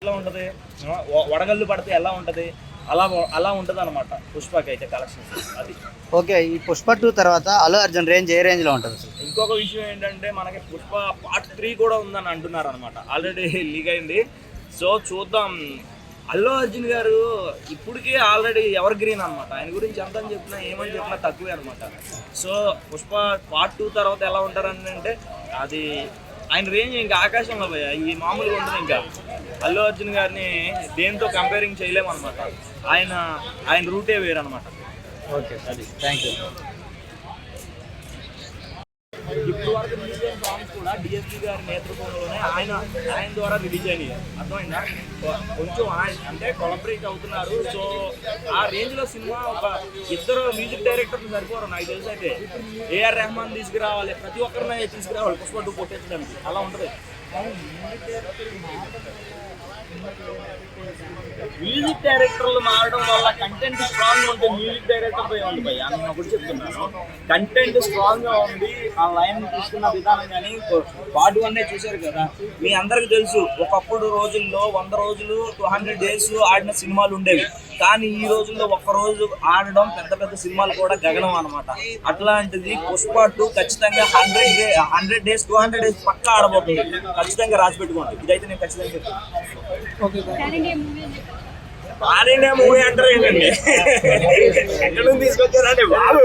ఎలా ఉంటుంది, వడగళ్ళు పడితే ఎలా ఉంటుంది, అలా అలా ఉంటుంది అనమాట పుష్పకి అయితే కలెక్షన్స్ అది. ఓకే, ఈ పుష్ప 2 తర్వాత అల్లు అర్జున్ రేంజ్ ఏ రేంజ్ లో ఉంటుంది అసలు? ఇంకొక విషయం ఏంటంటే మనకి పుష్ప పార్ట్ 3 కూడా ఉందని అంటున్నారు అనమాట, ఆల్రెడీ లీక్ అయింది. సో చూద్దాం. అల్లు అర్జున్ గారు ఇప్పటికే ఆల్రెడీ ఎవర్ గ్రీన్ అనమాట. ఆయన గురించి ఎంత అని చెప్పినా ఏమని చెప్పినా తక్కువే అనమాట. సో పుష్ప పార్ట్ 2 తర్వాత ఎలా ఉంటారని అంటే అది ఆయన రేంజ్ ఇంకా ఆకాశంలో పోయా, ఈ మామూలుగా ఉంటుంది. ఇంకా అల్లు అర్జున్ గారిని దేంతో కంపేరింగ్ చేయలేమన్నమాట. ఆయన రూటే వేరు అనమాట. ఓకే, అది థ్యాంక్ యూ. ఇప్పుడు వరకు రిలీజ్ అయిన సాంగ్స్ కూడా డిఎస్పీ గారి నేతృత్వంలోనే ఆయన ద్వారా రిలీజ్ అయినాయి. అర్థమైందా? కొంచెం అంటే కొలబరేట్ అవుతున్నారు. సో ఆ రేంజ్ లో సినిమా ఒక ఇద్దరు మ్యూజిక్ డైరెక్టర్లు సరిపోరు నాకు తెలిసి. అయితే ఏఆర్ రెహమాన్ తీసుకురావాలి, ప్రతి ఒక్కరిని తీసుకురావాలి పుష్ప 2 కొట్టేసడానికి. అలా ఉంటుంది. మ్యూజిక్ డైరెక్టర్లు మారడం వల్ల కంటెంట్ స్ట్రాంగ్ ఉంటుంది. మ్యూజిక్ డైరెక్టర్ పై ఉంది భయ్య, నేను ఒకటి చెప్తున్నాను. కంటెంట్ స్ట్రాంగ్ గా ఉంది, ఆ లైన్ తీసుకున్న విధానం. కానీ పార్ట్ 1 చూశారు కదా, మీ అందరికి తెలుసు ఒకప్పుడు రోజుల్లో 100 రోజులు 200 days ఆడిన సినిమాలు ఉండేవి. కానీ ఈ రోజుల్లో ఒక్కరోజు ఆడడం పెద్ద పెద్ద సినిమాలు కూడా గగనం అనమాట. అట్లాంటిది పుష్ప 2 ఖచ్చితంగా 100 days 200 days పక్కా ఆడబోతుంది. ఖచ్చితంగా రాసి పెట్టుకోండి. ఇదైతే నేను ఖచ్చితంగా చెప్తాను. పాన్ మూవీ అంటారు ఏంటండి, ఎక్కడ నుంచి తీసుకొచ్చారంటే బాబు.